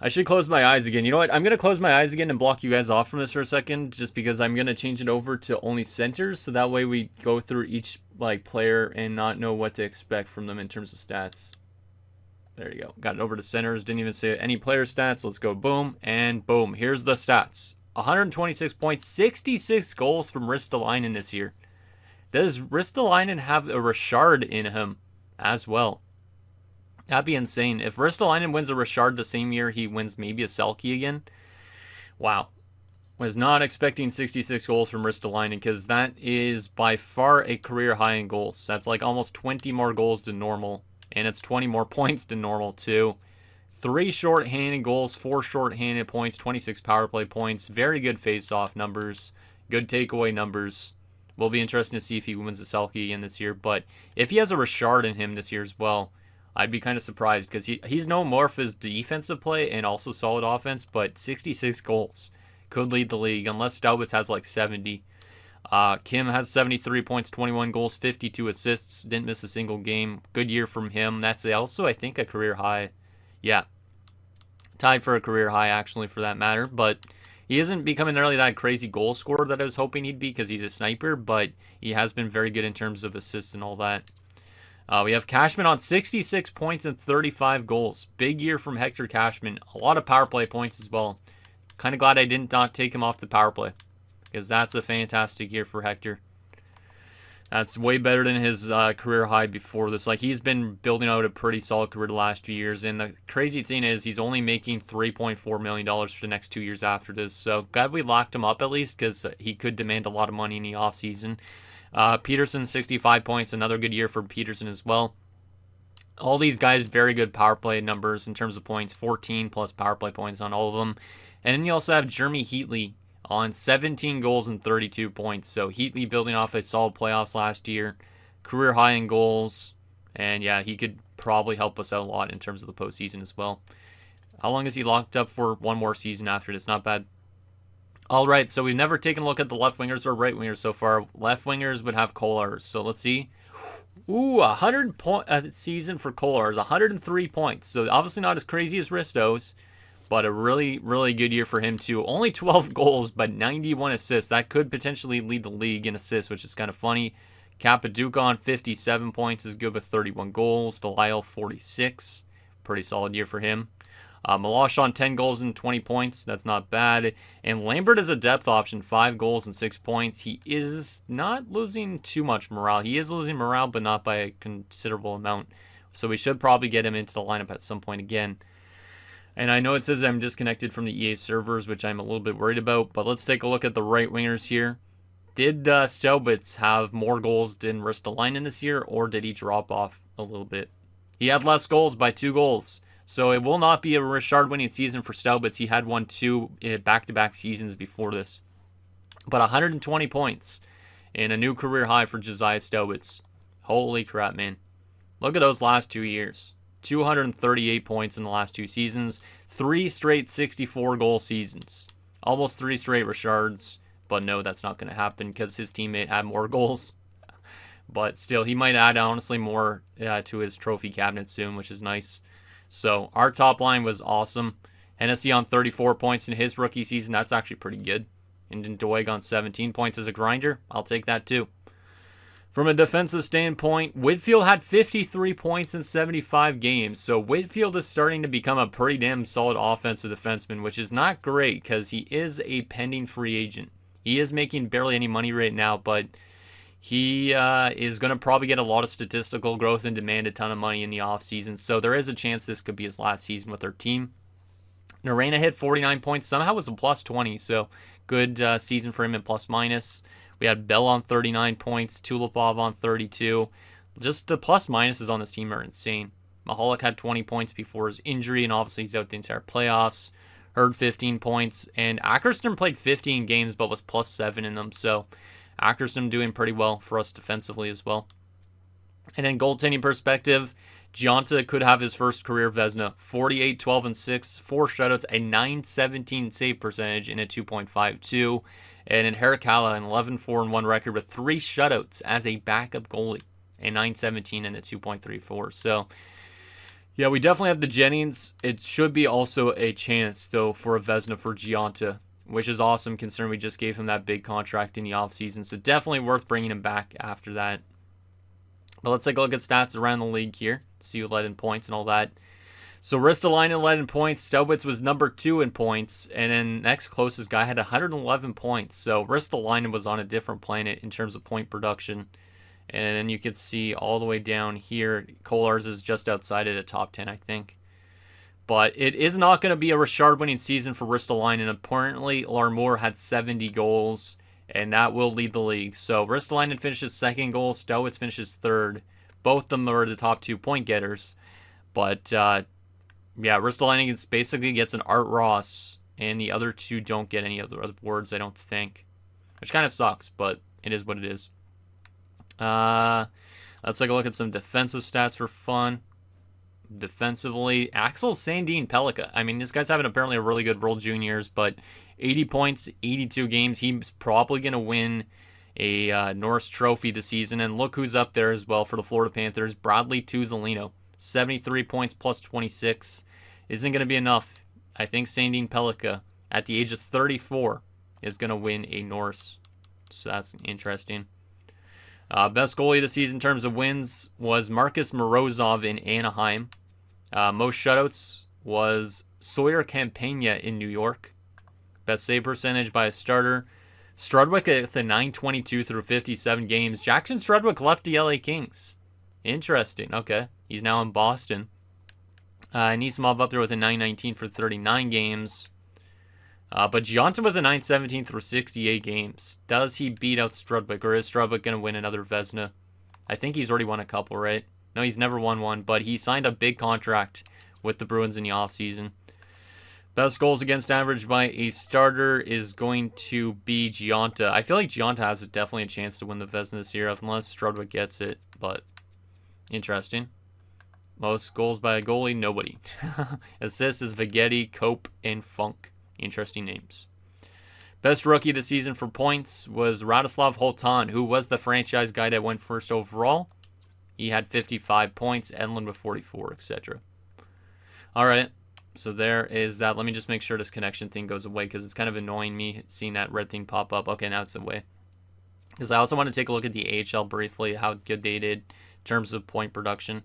I should close my eyes again. You know what? I'm going to close my eyes again and block you guys off from this for a second, just because I'm going to change it over to only centers, so that way we go through each player and not know what to expect from them in terms of stats. There you go. Got it over to centers. Didn't even say any player stats. Let's go boom, and boom. Here's the stats. 126 points, 66 goals from Ristolainen this year. Does Ristolainen have a Richard in him as well? That'd be insane. If Ristolainen wins a Richard the same year he wins maybe a Selke again. Wow. Was not expecting 66 goals from Ristolainen because that is by far a career high in goals. That's like almost 20 more goals than normal. And it's 20 more points than normal too. 3 short-handed goals, 4 short-handed points, 26 power play points. Very good face-off numbers. Good takeaway numbers. Will be interesting to see if he wins the Selke again this year. But if he has a Richard in him this year as well, I'd be kind of surprised because he's known more for his defensive play and also solid offense. But 66 goals could lead the league unless Stowitz has like 70. Kim has 73 points, 21 goals, 52 assists. Didn't miss a single game. Good year from him. That's also, I think, a career high. Yeah. Tied for a career high, actually, for that matter. But he isn't becoming really that crazy goal scorer that I was hoping he'd be because he's a sniper, but he has been very good in terms of assists and all that. We have Cashman on 66 points and 35 goals. Big year from Hector Cashman. A lot of power play points as well. kind of glad I did not take him off the power play, because that's a fantastic year for Hector. That's way better than his career high before this. Like, he's been building out a pretty solid career the last few years. And the crazy thing is he's only making $3.4 million for the next 2 years after this. So glad we locked him up at least, because he could demand a lot of money in the offseason. Peterson, 65 points. Another good year for Peterson as well. All these guys, very good power play numbers in terms of points. 14 plus power play points on all of them. And then you also have Jeremy Heatley on 17 goals and 32 points. So Heatley building off a solid playoffs last year. Career high in goals. And yeah, he could probably help us out a lot in terms of the postseason as well. How long is he locked up for? One more season after this. Not bad. All right, so we've never taken a look at the left wingers or right wingers so far. Left wingers would have Kolarz. So let's see. Ooh, 100 point season for Kolarz. 103 points. So obviously not as crazy as Risto's, but a really, really good year for him too. Only 12 goals, but 91 assists. That could potentially lead the league in assists, which is kind of funny. Capaduca on 57 points is good with 31 goals. Delisle, 46. Pretty solid year for him. Milosh on 10 goals and 20 points. That's not bad. And Lambert is a depth option. 5 goals and 6 points. He is not losing too much morale. He is losing morale, but not by a considerable amount. So we should probably get him into the lineup at some point again. And I know it says I'm disconnected from the EA servers, which I'm a little bit worried about. But let's take a look at the right wingers here. Did Staubitz have more goals than Ristolainen this year, or did he drop off a little bit? He had less goals by 2 goals. So it will not be a Richard winning season for Staubitz. He had won 2 back-to-back seasons before this. But 120 points and a new career high for Josiah Staubitz. Holy crap, man. Look at those last 2 years. 238 points in the last 2 seasons. 3 straight 64-goal seasons. Almost 3 straight Richards. But no, that's not going to happen because his teammate had more goals. But still, he might add, honestly, more to his trophy cabinet soon, which is nice. So our top line was awesome. Hennessy on 34 points in his rookie season. That's actually pretty good. And then Doig on 17 points as a grinder. I'll take that too. From a defensive standpoint, Whitfield had 53 points in 75 games. So Whitfield is starting to become a pretty damn solid offensive defenseman, which is not great because he is a pending free agent. He is making barely any money right now, but he is going to probably get a lot of statistical growth and demand a ton of money in the offseason. So there is a chance this could be his last season with our team. Narena hit 49 points. Somehow was a plus 20. So good season for him in plus minus. We had Bell on 39 points. Tulipov on 32. Just the plus minuses on this team are insane. Mahalik had 20 points before his injury, and obviously he's out the entire playoffs. Hurd 15 points. And Ackerstrom played 15 games but was plus 7 in them. So Ackerstrom doing pretty well for us defensively as well. And in goaltending perspective, Gionta could have his first career Vezina. 48, 12, and 6, 4 shutouts, a .917 save percentage, and a 2.52. And in Heracala, an 11-4-1 record with 3 shutouts as a backup goalie, a .917 and a 2.34. So, yeah, we definitely have the Jennings. It should be also a chance, though, for a Vezina for Gionta, which is awesome considering we just gave him that big contract in the offseason. So definitely worth bringing him back after that. But let's take a look at stats around the league here. See who led in points and all that. So Ristolainen led in points. Staubitz was number 2 in points. And then next closest guy had 111 points. So Ristolainen was on a different planet in terms of point production. And then you can see all the way down here, Kolarz is just outside of the top 10, I think. But it is not going to be a Richard winning season for Ristolainen. Apparently, Larmour had 70 goals, and that will lead the league. So Ristolainen finishes 2nd goal, Staubitz finishes 3rd. Both of them are the top 2 point getters. But, yeah, Ristolainen basically gets an Art Ross, and the other 2 don't get any other awards, I don't think. Which kind of sucks, but it is what it is. Let's take a look at some defensive stats for fun. Defensively, Axel Sandin Pellikka. I mean, this guy's having apparently a really good World Juniors, but 80 points, 82 games. He's probably going to win a Norris Trophy this season. And look who's up there as well for the Florida Panthers. Bradley Tuzolino, 73 points plus 26. Isn't going to be enough. I think Sandin Pellikka, at the age of 34, is going to win a Norris. So that's interesting. Best goalie of the season in terms of wins was Marcus Morozov in Anaheim. Most shutouts was Sawyer Campagna in New York. Best save percentage by a starter. Strudwick at the 922 through 57 games. Jackson Strudwick left the LA Kings. Interesting. Okay. He's now in Boston. Nisimov up there with a 919 for 39 games. But Giunta with a 917 through 68 games. Does he beat out Strudwick, or is Strudwick going to win another Vezina? I think he's already won a couple, right? No, he's never won one, but he signed a big contract with the Bruins in the offseason. Best goals against average by a starter is going to be Giunta. I feel like Giunta has definitely a chance to win the Vezina this year, unless Strudwick gets it, but interesting. Most goals by a goalie, nobody. Assists is Vegetti, Cope, and Funk. Interesting names. Best rookie of the season for points was Radoslav Holtan, who was the franchise guy that went first overall. He had 55 points, Edlund with 44, etc. All right, so there is that. Let me just make sure this connection thing goes away because it's kind of annoying me seeing that red thing pop up. Okay, now it's away. Because I also want to take a look at the AHL briefly, how good they did in terms of point production.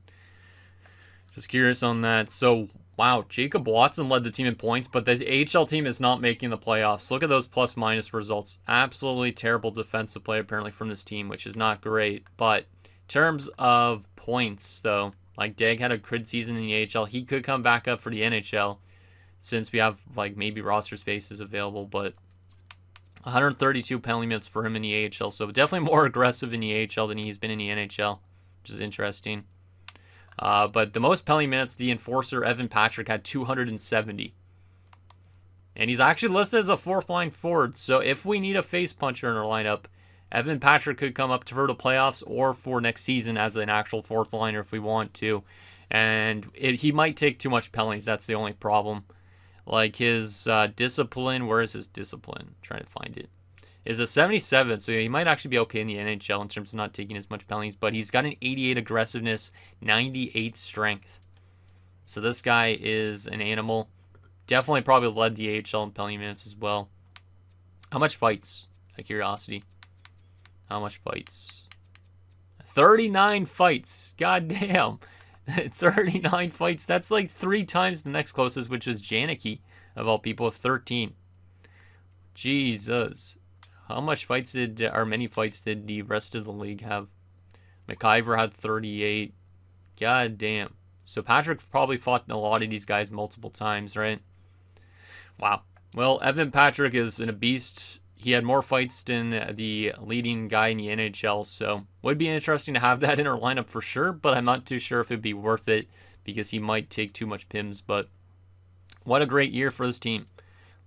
Just curious on that. So, wow, Jacob Watson led the team in points, but the AHL team is not making the playoffs. Look at those plus-minus results. Absolutely terrible defensive play, apparently, from this team, which is not great. But in terms of points, though, like Dag had a good season in the AHL. He could come back up for the NHL since we have, like, maybe roster spaces available. But 132 penalty minutes for him in the AHL. So definitely more aggressive in the AHL than he's been in the NHL, which is interesting. But the most penalty minutes, the enforcer, Evan Patrick, had 270. And he's actually listed as a fourth-line forward. So if we need a face puncher in our lineup, Evan Patrick could come up for the playoffs or for next season as an actual fourth-liner if we want to. And he might take too much penalties. That's the only problem. Like his discipline, where is his discipline? I'm trying to find it. Is a 77, so he might actually be okay in the NHL in terms of not taking as much penalties, but he's got an 88 aggressiveness, 98 strength. So this guy is an animal. Definitely probably led the AHL in penalty minutes as well. How much fights? Out of curiosity. How much fights? 39 fights. God damn. 39 fights. That's like 3 times the next closest, which was Janicki, of all people, with 13. Jesus. How much fights many fights did the rest of the league have? McIver had 38. God damn. So Patrick probably fought a lot of these guys multiple times, right? Wow. Well, Evan Patrick is a beast. He had more fights than the leading guy in the NHL, so would be interesting to have that in our lineup for sure, but I'm not too sure if it'd be worth it because he might take too much PIMs, but what a great year for this team.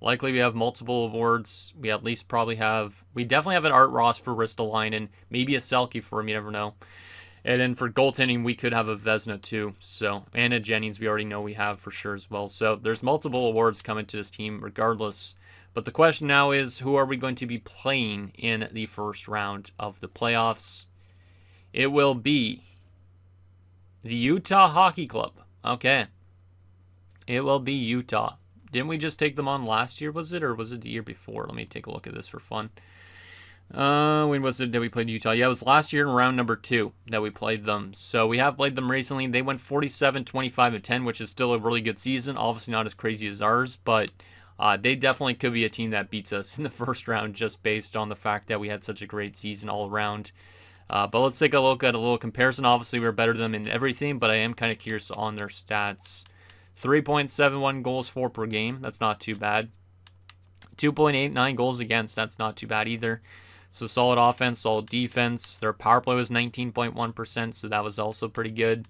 Likely we have multiple awards. We definitely have an Art Ross for Ristolainen, maybe a Selke for him, you never know. And then for goaltending, we could have a Vezina too. So, and a Jennings we already know we have for sure as well. So there's multiple awards coming to this team regardless. But the question now is, who are we going to be playing in the first round of the playoffs? It will be the Utah Hockey Club. Okay. It will be Utah. Didn't we just take them on last year, was it? Or was it the year before? Let me take a look at this for fun. When was it that we played Utah? Yeah, it was last year in round number 2 that we played them. So we have played them recently. They went 47, 25, and 10, which is still a really good season. Obviously not as crazy as ours, but they definitely could be a team that beats us in the first round just based on the fact that we had such a great season all around. But let's take a look at a little comparison. Obviously, we're better than them in everything, but I am kind of curious on their stats. 3.71 goals for per game. That's not too bad. 2.89 goals against. That's not too bad either. So solid offense, solid defense. Their power play was 19.1%, so that was also pretty good.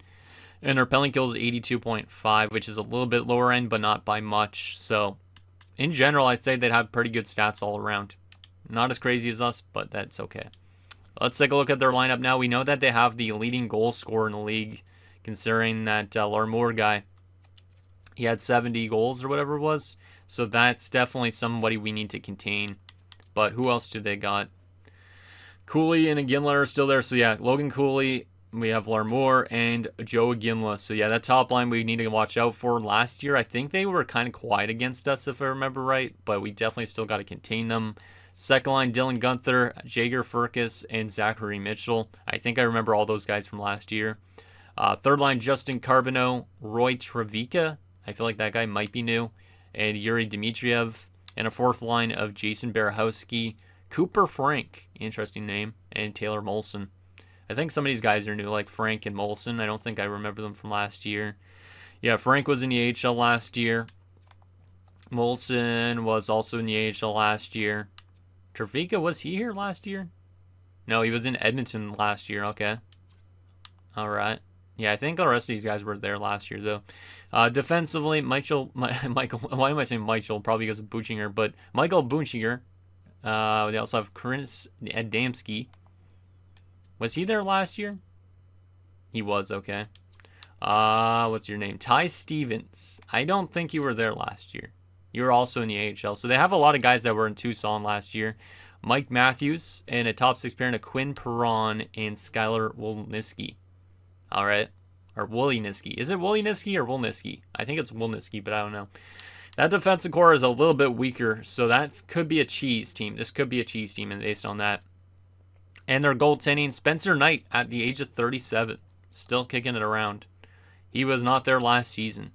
And their penalty kills is 82.5, which is a little bit lower end, but not by much. So in general, I'd say they'd have pretty good stats all around. Not as crazy as us, but that's okay. Let's take a look at their lineup now. We know that they have the leading goal scorer in the league, considering that Larmour guy, he had 70 goals or whatever it was. So that's definitely somebody we need to contain. But who else do they got? Cooley and Iginla are still there. So yeah, Logan Cooley, we have Larmour, and Joe Iginla. So yeah, that top line we need to watch out for. Last year, I think they were kind of quiet against us, if I remember right. But we definitely still got to contain them. Second line, Dylan Gunther, Jager Furcus, and Zachary Mitchell. I think I remember all those guys from last year. Third line, Justin Carbonneau, Roy Trevica. I feel like that guy might be new. And Yuri Dmitriev. and a fourth line of Jason Berehowski, Cooper Frank, interesting name, and Taylor Molson. I think some of these guys are new, like Frank and Molson. I don't think I remember them from last year. Yeah, Frank was in the AHL last year. Molson was also in the AHL last year. Trevika, was he here last year? No, he was in Edmonton last year. Okay. All right. Yeah, I think the rest of these guys were there last year, though. Defensively, Michael, why am I saying Michael? Probably because of Buchinger, but Michael Buchinger. They also have Chris Adamski. Was he there last year? He was, okay. What's your name? Ty Stevens. I don't think you were there last year. You were also in the AHL. So they have a lot of guys that were in Tucson last year. Mike Matthews and a top six pairing of Quinn Perron and Skylar Wolniski. All right. Or Wolniski. Is it Wolniski or Wolniski? I think it's Wolniski, but I don't know. That defensive core is a little bit weaker, so that could be a cheese team. This could be a cheese team based on that. And their goaltending, Spencer Knight at the age of 37. Still kicking it around. He was not there last season,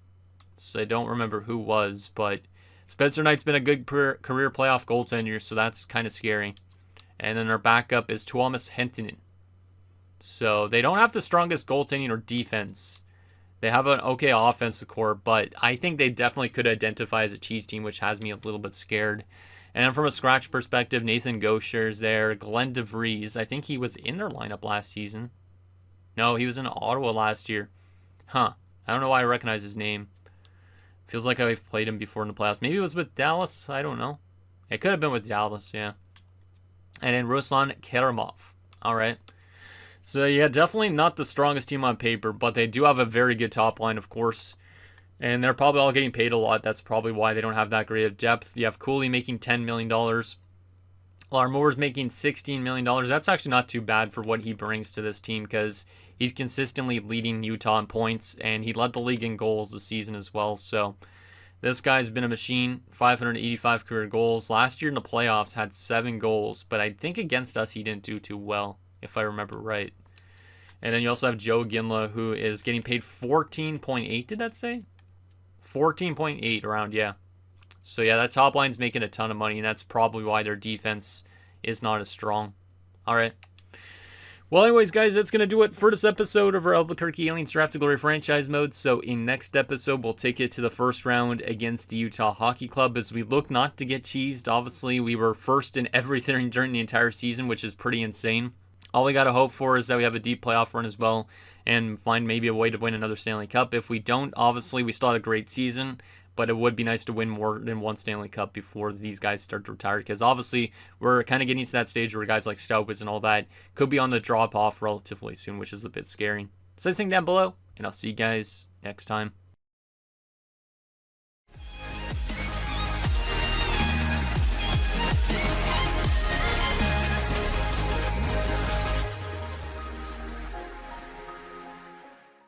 so I don't remember who was, but Spencer Knight's been a good career playoff goaltender, so that's kind of scary. And then their backup is Tuomas Hentunen. So they don't have the strongest goaltending or defense. They have an okay offensive core, but I think they definitely could identify as a cheese team, which has me a little bit scared. And then from a scratch perspective, Nathan Gaucher's there. Glenn DeVries, I think he was in their lineup last season. No, he was in Ottawa last year. Huh. I don't know why I recognize his name. Feels like I've played him before in the playoffs. Maybe it was with Dallas. I don't know. It could have been with Dallas, yeah. And then Ruslan Kerimov. All right. So, yeah, definitely not the strongest team on paper, but they do have a very good top line, of course. And they're probably all getting paid a lot. That's probably why they don't have that great of depth. You have Cooley making $10 million. Larmour's making $16 million. That's actually not too bad for what he brings to this team because he's consistently leading Utah in points, and he led the league in goals this season as well. So this guy's been a machine. 585 career goals. Last year in the playoffs had 7 goals, but I think against us he didn't do too well, if I remember right. And then you also have Joe Ginla, who is getting paid 14.8, did that say? 14.8 around, yeah. So yeah, that top line's making a ton of money, and that's probably why their defense is not as strong. All right. Well, anyways, guys, that's going to do it for this episode of our Albuquerque Aliens Draft to Glory franchise mode. So in next episode, we'll take it to the first round against the Utah Hockey Club as we look not to get cheesed. Obviously, we were first in everything during the entire season, which is pretty insane. All we got to hope for is that we have a deep playoff run as well and find maybe a way to win another Stanley Cup. If we don't, obviously, we still had a great season, but it would be nice to win more than one Stanley Cup before these guys start to retire, because obviously we're kind of getting to that stage where guys like Staubitz and all that could be on the drop-off relatively soon, which is a bit scary. So, thing down below, and I'll see you guys next time.